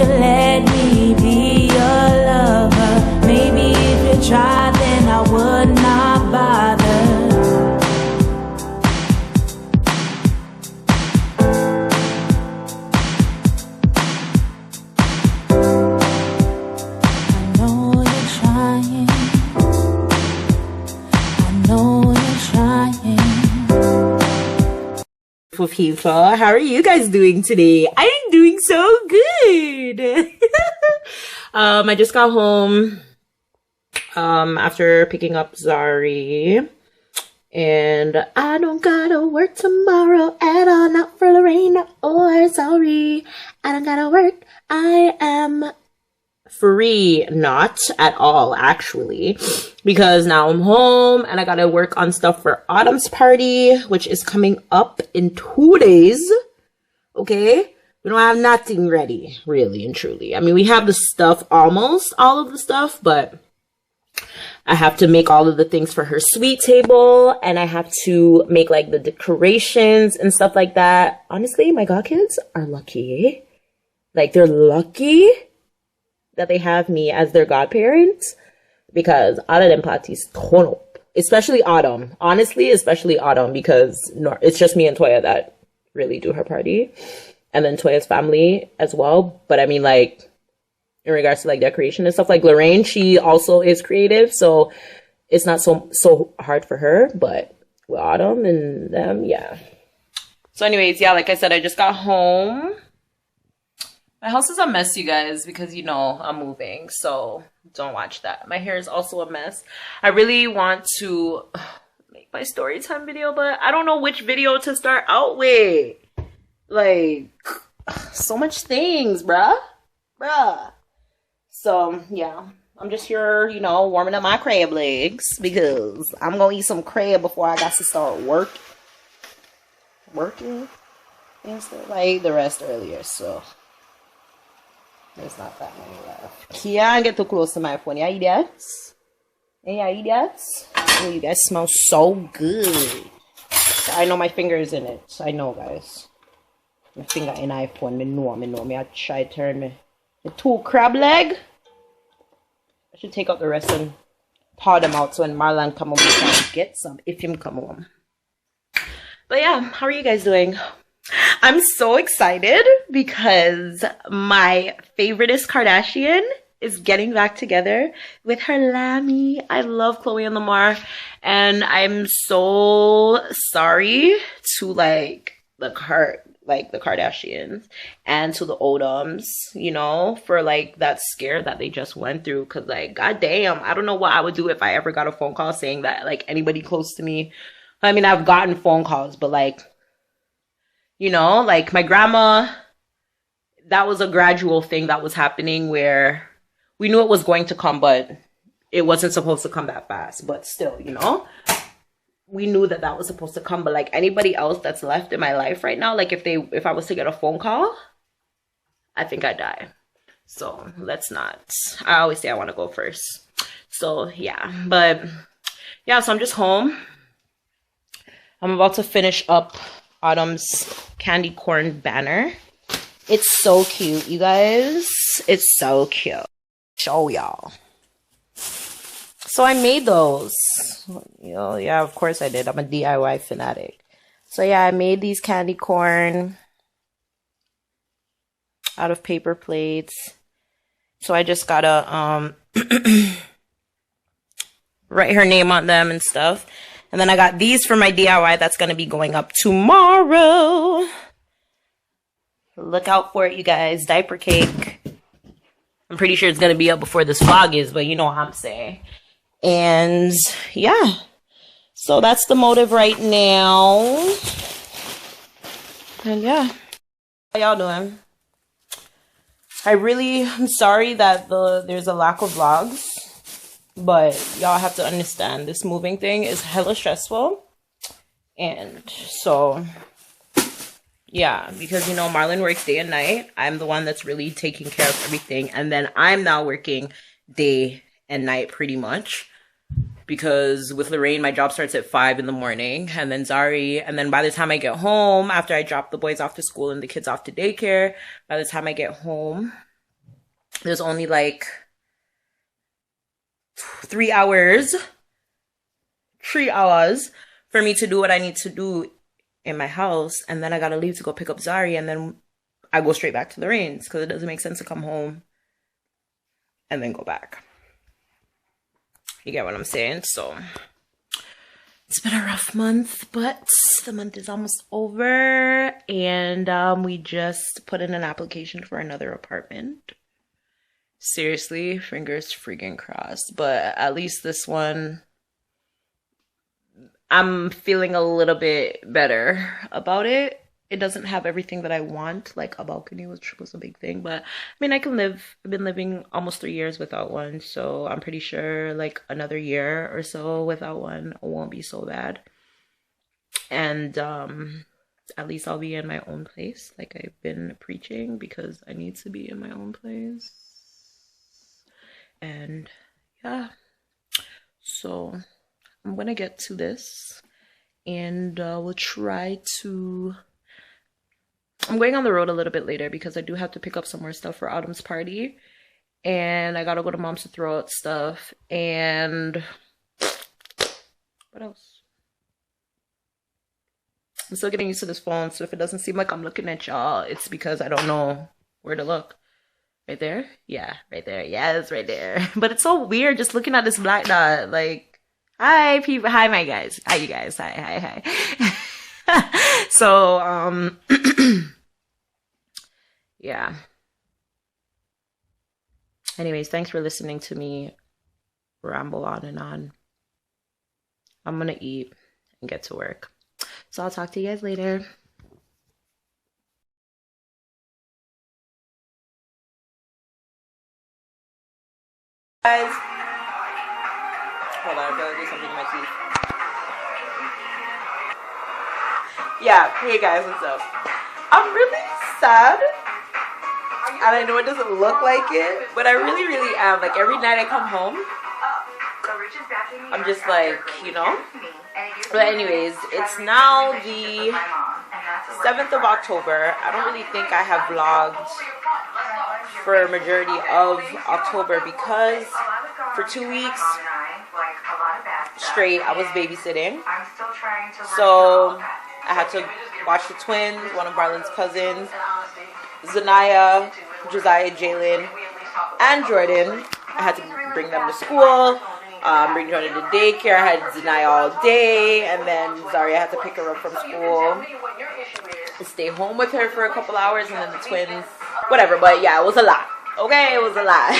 you let me be your lover? Maybe if you tried, then I would not bother. I know you're trying. I know you're trying. People, how are you guys doing today? I'm doing so good. I just got home after picking up Zari, and I don't gotta work tomorrow at all, not for Lorraine or Zari. I don't gotta work. I am free, not at all actually, because now I'm home and I gotta work on stuff for Autumn's party, which is coming up in 2 days. Okay, we don't have nothing ready, really and truly. I mean, we have the stuff, almost all of the stuff, but I have to make all of the things for her sweet table, and I have to make like the decorations and stuff like that. Honestly, my godkids are lucky. Like, they're lucky that they have me as their godparents, because all of them parties turn up, especially Autumn. Honestly, especially Autumn, because it's just me and Toya that really do her party, and then Toya's family as well. But I mean, like, in regards to like decoration and stuff, like Lorraine, she also is creative, so it's not so hard for her. But with Autumn and them, yeah. So anyways, yeah, like I said, I just got home. My house is a mess, you guys, because, you know, I'm moving, so don't watch that. My hair is also a mess. I really want to make my story time video, but I don't know which video to start out with. Like, so much things, bruh. So, yeah, I'm just here, you know, warming up my crab legs, because I'm gonna eat some crab before I got to start working and stuff like the rest earlier, so there's not that many left. Can't get too close to my phone. Yeah, idiots. Yeah, idiots. Oh, you guys smell so good. I know my finger is in it. I know, guys. My finger in iPhone. Me know. Me I try turn me. The 2 crab leg. I should take out the rest and paw them out, so when Marlon come home, we can get some if him come home. But yeah, how are you guys doing? I'm so excited because my favoriteest Kardashian is getting back together with her Lammy. I love Chloe and Lamar, and I'm so sorry to like the Kardashians and to the Odoms, you know, for like that scare that they just went through. Cause like, goddamn, I don't know what I would do if I ever got a phone call saying that like anybody close to me. I mean, I've gotten phone calls, but like, you know, like my grandma, that was a gradual thing that was happening where we knew it was going to come, but it wasn't supposed to come that fast. But still, you know, we knew that that was supposed to come. But like anybody else that's left in my life right now, like if I was to get a phone call, I think I'd die. So let's not. I always say I want to go first. So yeah, but yeah, so I'm just home. I'm about to finish up Autumn's candy corn banner. It's so cute, you guys. It's so cute. Show y'all. So I made those. You know, yeah, of course I did. I'm a DIY fanatic. So yeah, I made these candy corn out of paper plates. So I just gotta write her name on them and stuff. And then I got these for my DIY that's going to be going up tomorrow. Look out for it, you guys. Diaper cake. I'm pretty sure it's going to be up before this vlog is, but you know what I'm saying. And yeah. So that's the motive right now. And yeah. How y'all doing? I'm sorry that there's a lack of vlogs. But y'all have to understand, this moving thing is hella stressful. And so, yeah, because, you know, Marlon works day and night. I'm the one that's really taking care of everything. And then I'm now working day and night pretty much. Because with Lorraine, my job starts at 5 in the morning. And then Zari. And then by the time I get home, after I drop the boys off to school and the kids off to daycare, by the time I get home, there's only like 3 hours for me to do what I need to do in my house, and then I gotta leave to go pick up Zari, and then I go straight back to the Rains because it doesn't make sense to come home and then go back. You get what I'm saying? So it's been a rough month, but the month is almost over, and we just put in an application for another apartment. Seriously, fingers freaking crossed. But at least this one, I'm feeling a little bit better about it. It doesn't have everything that I want, like a balcony, which was a big thing. But I mean, I can live. I've been living almost 3 years without one, so I'm pretty sure like another year or so without one won't be so bad. And at least I'll be in my own place, like I've been preaching, because I need to be in my own place. And yeah, so I'm gonna get to this, and we'll try to. I'm going on the road a little bit later because I do have to pick up some more stuff for Autumn's party, and I gotta go to Mom's to throw out stuff. And what else? I'm still getting used to this phone, so if it doesn't seem like I'm looking at y'all, it's because I don't know where to look. Right there? Yeah, right there. Yes, right there. But it's so weird just looking at this black dot. Like, hi, people. Hi, my guys. Hi, you guys. Hi. So, yeah. Anyways, thanks for listening to me ramble on and on. I'm gonna eat and get to work. So I'll talk to you guys later. Guys, hold on, I feel like there's something in my teeth. Yeah, hey guys, what's up? I'm really sad, and I know it doesn't look like it, but I really, really am. Like, every night I come home, I'm just like, you know? But anyways, it's now the 7th of October. I don't really think I have vlogged for a majority of October because for 2 weeks straight I was babysitting. So I had to watch the twins, one of Marlon's cousins, Zanaya, Josiah, Jalen, and Jordan. I had to bring them to school, bring Jordan to daycare. I had Zanaya all day, and then Zari, I had to pick her up from school, stay home with her for a couple hours, and then the twins, whatever. But yeah, it was a lot. Okay, it was a lot.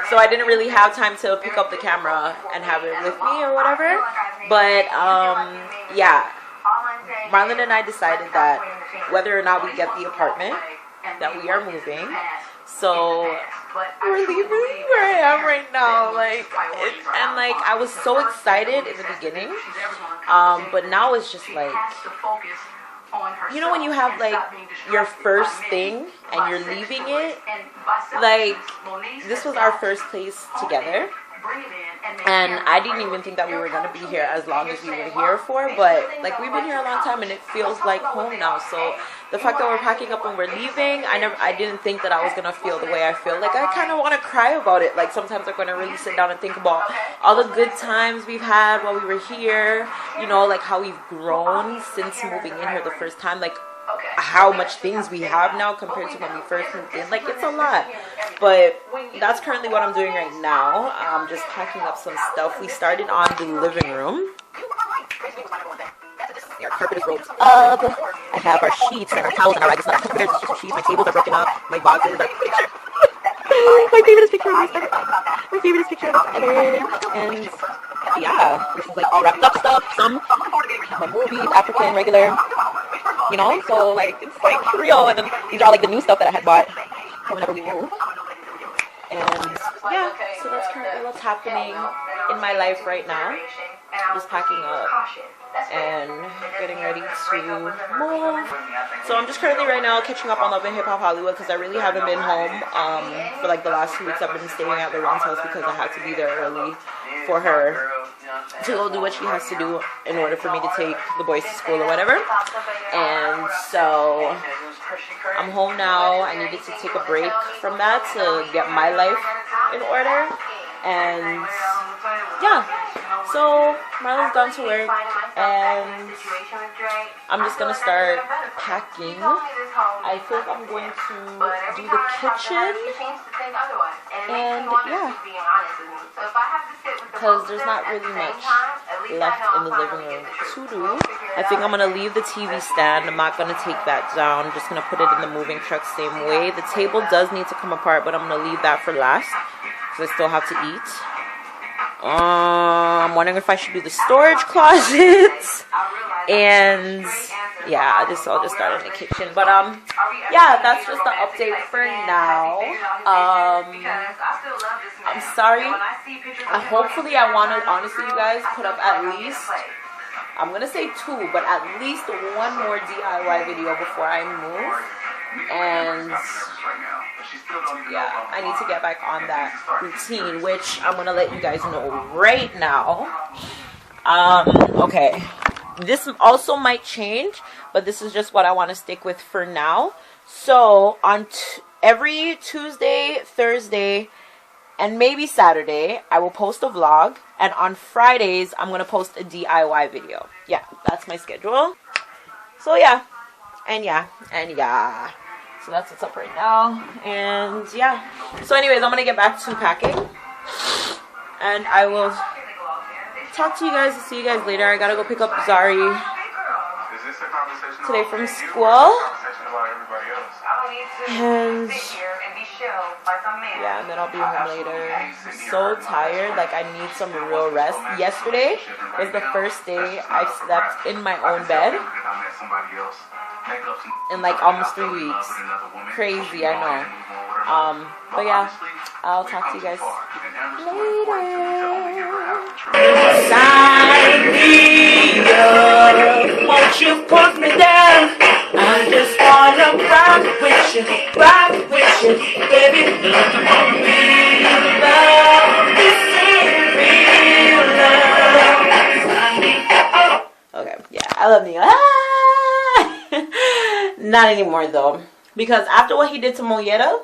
So I didn't really have time to pick up the camera and have it with me or whatever. But yeah, Marlon and I decided that whether or not we get the apartment, that we are moving. So we're leaving where I am right now. And I was so excited in the beginning, but now it's just like, you know, when you have like your first thing and you're leaving it, like this was our first place together, and I didn't even think that we were gonna be here as long as we were here for, but like we've been here a long time and it feels like home now. So the fact that we're packing up and we're leaving, I didn't think that I was gonna feel the way I feel. Like, I kind of want to cry about it. Like, sometimes I'm gonna really sit down and think about all the good times we've had while we were here, you know, like how we've grown since moving in here the first time, like how much things we have now compared to when we first moved in. Like, it's a lot. But that's currently what I'm doing right now. I'm just packing up some stuff. We started on the living room. Our carpet is rolled up. I have our sheets and our towels and our rags. It's not there's just sheets. My tables are broken up. My boxes are picture. My favorite picture of this ever. My favorite picture of this ever. And yeah, this is like all wrapped up stuff. Some movies, African, regular. You know, so like it's like real. And then these are all like the new stuff that I had bought whenever we moved. And yeah, so that's currently what's happening in my life right now. Just packing up and getting ready to move. So I'm just currently right now catching up on Love and Hip Hop Hollywood because I really haven't been home for like the last 2 weeks. I've been staying at Lorraine's house because I had to be there early for her to go do what she has to do in order for me to take the boys to school or whatever. And so I'm home now. I needed to take a break from that to get my life in order. And yeah, so Marlon's gone to work and I'm just gonna start packing. I think I'm going to do the kitchen, and yeah, because there's not really much left in the living room to do. I think I'm gonna leave the TV stand. I'm not gonna take that down. I'm just gonna put it in the moving truck same way. The table does need to come apart, but I'm gonna leave that for last because I still have to eat. I'm wondering if I should do the storage closets. And yeah, I'll just start in the kitchen. But yeah, that's just the update for now. I'm sorry. Hopefully I want to, honestly, you guys, put up at least, I'm gonna say 2, but at least 1 more DIY video before I move. And yeah, I need to get back on that routine, which I'm gonna let you guys know right now. Okay, this also might change, but this is just what I want to stick with for now. So on every Tuesday, Thursday, and maybe Saturday, I will post a vlog, and on Fridays I'm gonna post a DIY video. Yeah, that's my schedule. So yeah, and yeah. So that's what's up right now. And yeah, so anyways, I'm gonna get back to packing, and I will talk to you guys, see you guys later. I gotta go pick up Zari today from school, and yeah, and then I'll be home later. I'm so tired, like I need some real rest. Yesterday was the first day I slept in my own bed in like almost 3 weeks. Crazy, I know. But yeah, I'll talk to you guys later. Won't you put me down? I just wanna rock with you, baby. Real love, this is real love. Okay, yeah, I love Neil. Not anymore though, because after what he did to Moyetta,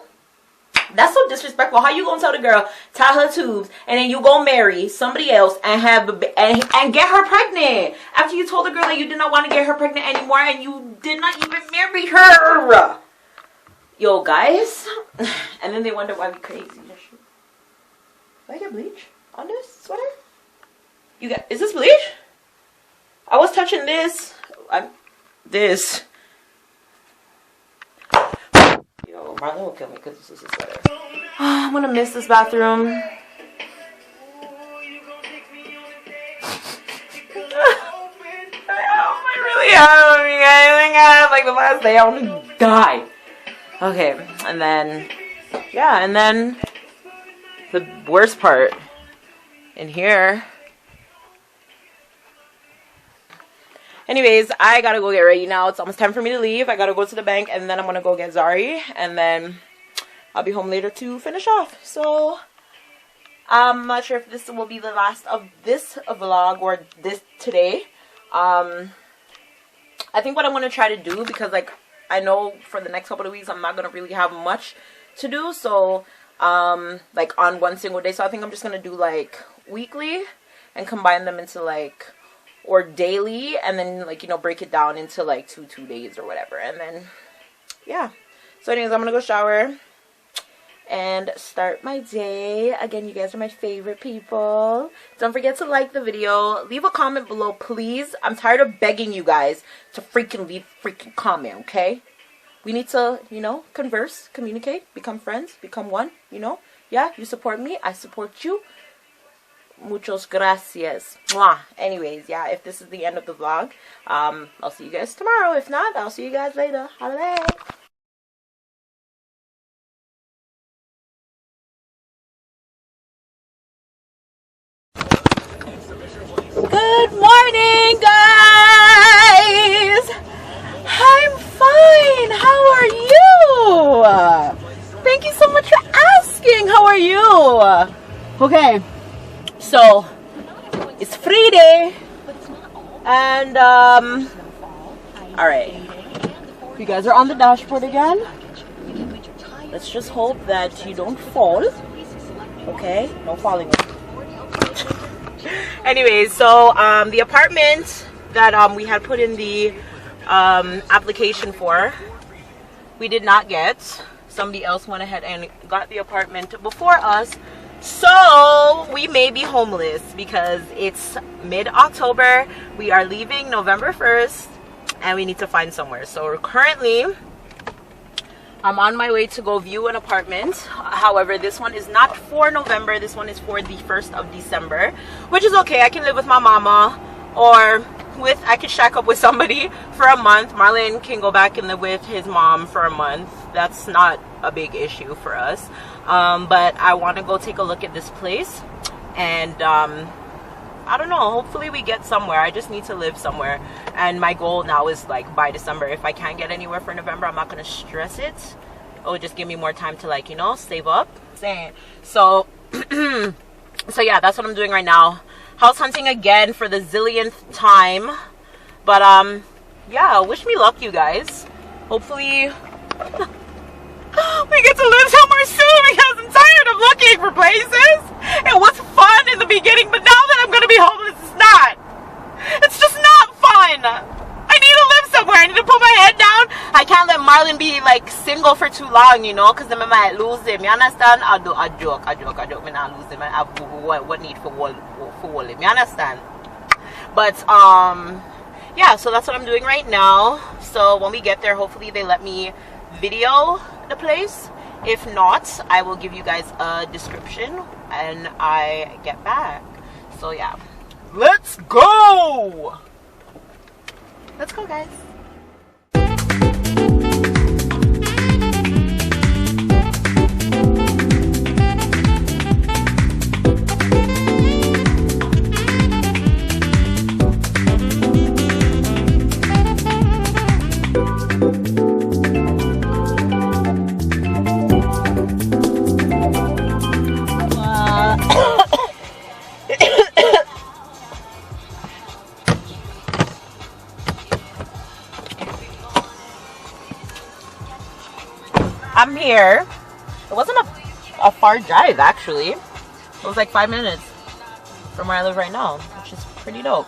that's so disrespectful. How you gonna tell the girl tie her tubes and then you go marry somebody else and have and get her pregnant after you told the girl that you did not want to get her pregnant anymore and you did not even marry her? Yo guys, and then they wonder why we crazy. Do I get bleach on this sweater? Is this bleach? I was touching this. This. Yo, Marlon will kill me because this is a sweater. I'm gonna miss this bathroom. I really am, you guys. Like the last day, I want to die. Okay, and then, yeah, and then the worst part in here. Anyways, I gotta go get ready now. It's almost time for me to leave. I gotta go to the bank, and then I'm gonna go get Zari, and then I'll be home later to finish off. So I'm not sure if this will be the last of this vlog or this today. I think what I'm gonna try to do, because like I know for the next couple of weeks I'm not gonna really have much to do, so like on one single day. So I think I'm just gonna do like weekly and combine them into like, or daily, and then like, you know, break it down into like two days or whatever. And then yeah, so anyways, I'm gonna go shower and start my day. Again, you guys are my favorite people. Don't forget to like the video, leave a comment below, please. I'm tired of begging you guys to freaking leave freaking comment, okay? We need to, you know, converse, communicate, become friends, become one, you know? Yeah, you support me, I support you. Muchos gracias. Mwah. Anyways, yeah, if this is the end of the vlog, I'll see you guys tomorrow. If not, I'll see you guys later. Holla. Good morning, guys. I'm fine. How are you? Thank you so much for asking. How are you? Okay. So, it's free day, and, alright, You guys are on the dashboard again. Let's just hope that you don't fall. Okay, no falling. Anyways, so the apartment that we had put in the application for, we did not get. Somebody else went ahead and got the apartment before us. So we may be homeless because it's mid-October. We are leaving November 1st and we need to find somewhere. So currently I'm on my way to go view an apartment. However, this one is not for November. This one is for the 1st of December, which is okay. I can live with my mama, or I could shack up with somebody for a month. Marlon can go back and live with his mom for a month. That's not a big issue for us. But I want to go take a look at this place, and I don't know, hopefully we get somewhere. I just need to live somewhere, and my goal now is like by December. If I can't get anywhere for November, I'm not going to stress it. It will just give me more time to, like, you know, save up. So so yeah, that's what I'm doing right now. House hunting again for the zillionth time. But yeah, wish me luck, you guys. Hopefully we get to live somewhere soon, because I'm tired of looking for places. It was fun in the beginning, but now that I'm gonna be homeless, it's not. It's just not fun. I need to live somewhere. I need to put my head down. I can't let Marlon be like single for too long, you know, because then I might lose him. You understand? I joke. Me not lose him. I have what need for him. You understand? But yeah, so that's what I'm doing right now. So when we get there, hopefully they let me video the place. If not, I will give you guys a description and I get back. So yeah, let's go guys. I'm here. It wasn't a far drive, actually. It was like 5 minutes from where I live right now, which is pretty dope.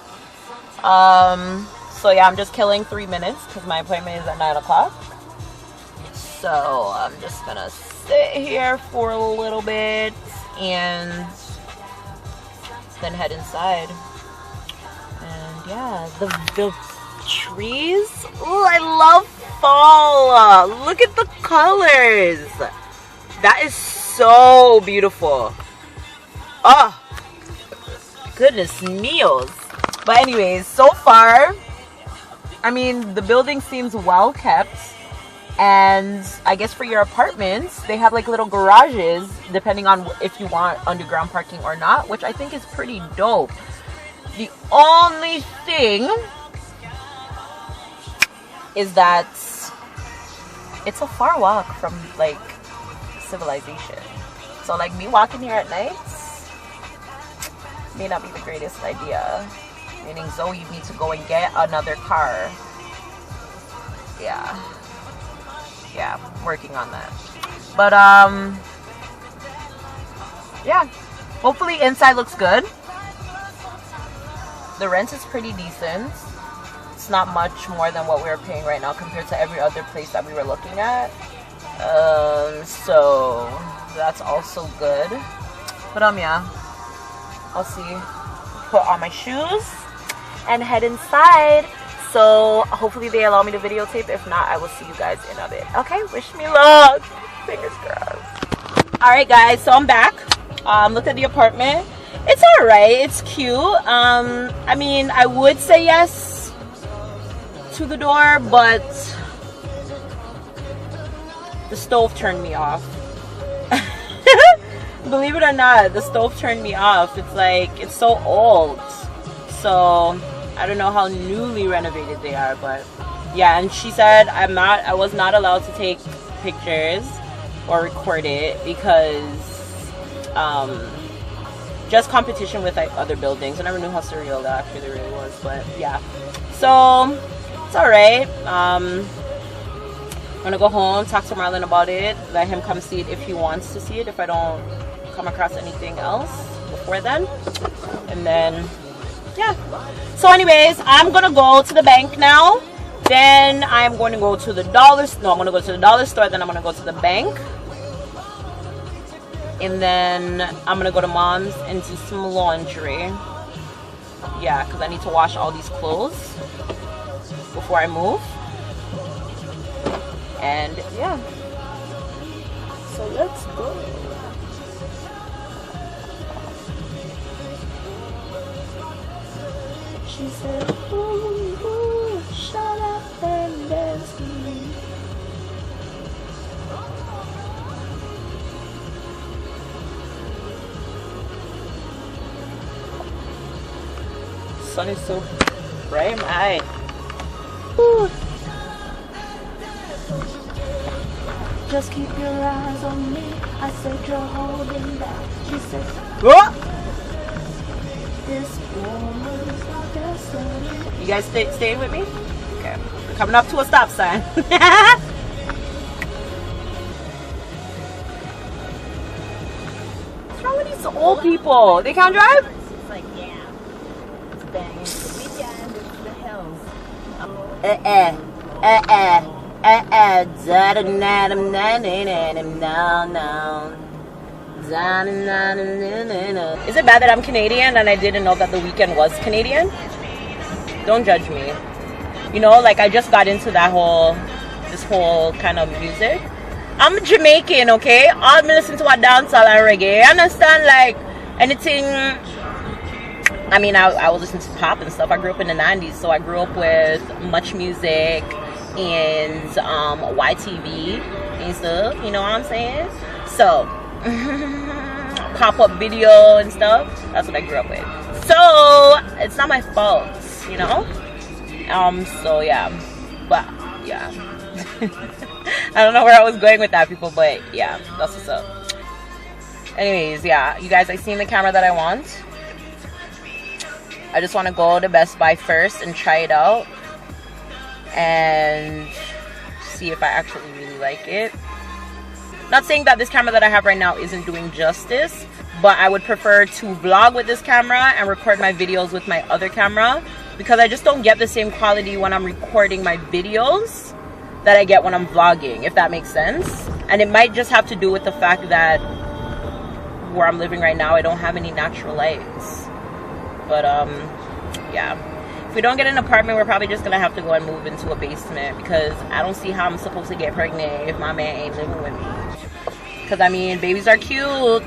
So yeah, I'm just killing 3 minutes because my appointment is at 9 o'clock. So I'm just gonna sit here for a little bit and then head inside. And yeah, the trees. Oh, I love fall. Look at the colors. That is so beautiful. Oh, goodness meals. But anyways, so far, I mean, the building seems well kept. And I guess for your apartments, they have like little garages depending on if you want underground parking or not, which I think is pretty dope. The only thing is that it's a far walk from like civilization. So like me walking here at night may not be the greatest idea. Meaning Zoe, you need to go and get another car. Yeah, I'm working on that. But yeah, hopefully inside looks good. The rent is pretty decent. It's not much more than what we're paying right now compared to every other place that we were looking at. So that's also good. But yeah, I'll see. Put on my shoes and head inside. So hopefully they allow me to videotape. If not, I will see you guys in a bit. Okay, wish me luck. Fingers crossed. Alright guys, so I'm back. Looked at the apartment. It's alright, it's cute. I mean, I would say yes to the door, but the stove turned me off. Believe it or not, the stove turned me off. It's like, it's so old. So I don't know how newly renovated they are, but yeah. And she said I was not allowed to take pictures or record it because just competition with like other buildings. I never knew how surreal that actually really was, but yeah. So it's all right. gonna go home, talk to Marlon about it, let him come see it if he wants to see it, if I don't come across anything else before then. And then, yeah. So anyways, I'm gonna go to the bank now. Then I'm going to go to the dollar store. No, I'm gonna go to the dollar store, then I'm gonna go to the bank. And then I'm gonna go to mom's and do some laundry. Yeah, because I need to wash all these clothes before I move. And yeah, so let's go. She said, ooh, ooh, shut up and dance with me. Sun is so bright in my eye. Ooh. Just keep your eyes on me. I said you're holding back. She said, what? This woman's not destiny. You guys staying with me? Okay. We're coming up to a stop sign. What's wrong with these old people? They can't drive? It's like, yeah. It's bang. It's the weekend. It's the hills. Is it bad that I'm Canadian and I didn't know that The Weeknd was Canadian? Don't judge me. You know, like I just got into this whole kind of music. I'm Jamaican, okay? All me listen to a dancehall and reggae. I understand, like anything. I mean, I was listening to pop and stuff. I grew up in the 90s, so I grew up with Much Music and YTV and stuff. You know what I'm saying? So pop-up video and stuff. That's what I grew up with. So it's not my fault, you know. So yeah, but yeah. I don't know where I was going with that, people, but yeah, that's what's up. Anyways, yeah, you guys, I seen the camera that I want. I just want to go to Best Buy first and try it out and see if I actually really like it. Not saying that this camera that I have right now isn't doing justice, but I would prefer to vlog with this camera and record my videos with my other camera, because I just don't get the same quality when I'm recording my videos that I get when I'm vlogging, if that makes sense. And it might just have to do with the fact that where I'm living right now, I don't have any natural lights. But yeah, if we don't get an apartment, we're probably just gonna have to go and move into a basement, because I don't see how I'm supposed to get pregnant if my man ain't living with me. Because I mean, babies are cute,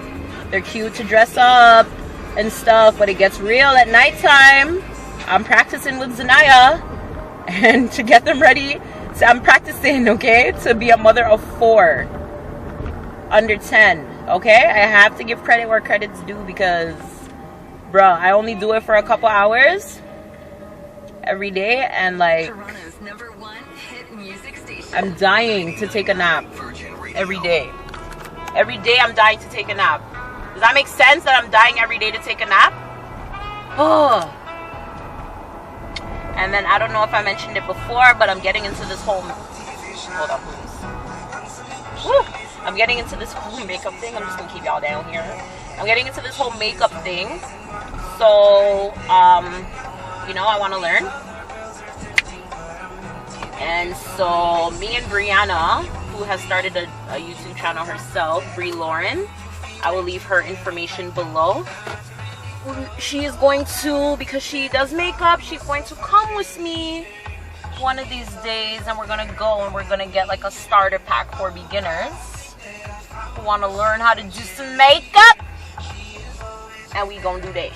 they're cute to dress up and stuff, but it gets real at nighttime. I'm practicing with Zanaya, and to get them ready, so I'm practicing, okay, to be a mother of 4 under 10. Okay, I have to give credit where credit's due, because bro, I only do it for a couple hours every day, and like Toronto's #1 hit music station. I'm dying to take a nap every day. Every day I'm dying to take a nap. Does that make sense that I'm dying every day to take a nap? Oh. And then I don't know if I mentioned it before, but I'm getting into this whole, hold on please. Woo. I'm getting into this whole makeup thing. I'm just gonna keep y'all down here. I'm getting into this whole makeup thing. So, you know, I want to learn. And so, me and Brianna, who has started a YouTube channel herself, Brie Lauren, I will leave her information below. She is going to, because she does makeup, she's going to come with me one of these days, and we're going to go and we're going to get like a starter pack for beginners who want to learn how to do some makeup. And we gonna do that.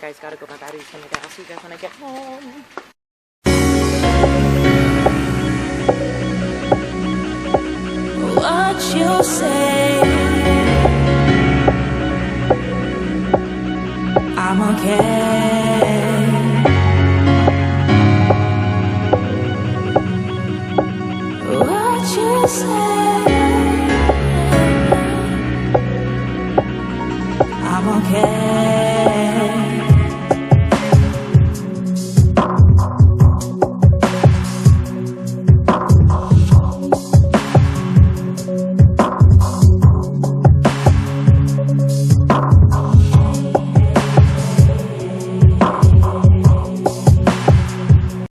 guys, gotta go. My battery's gonna die. I'll see you guys when I get home. What you say, I'm okay.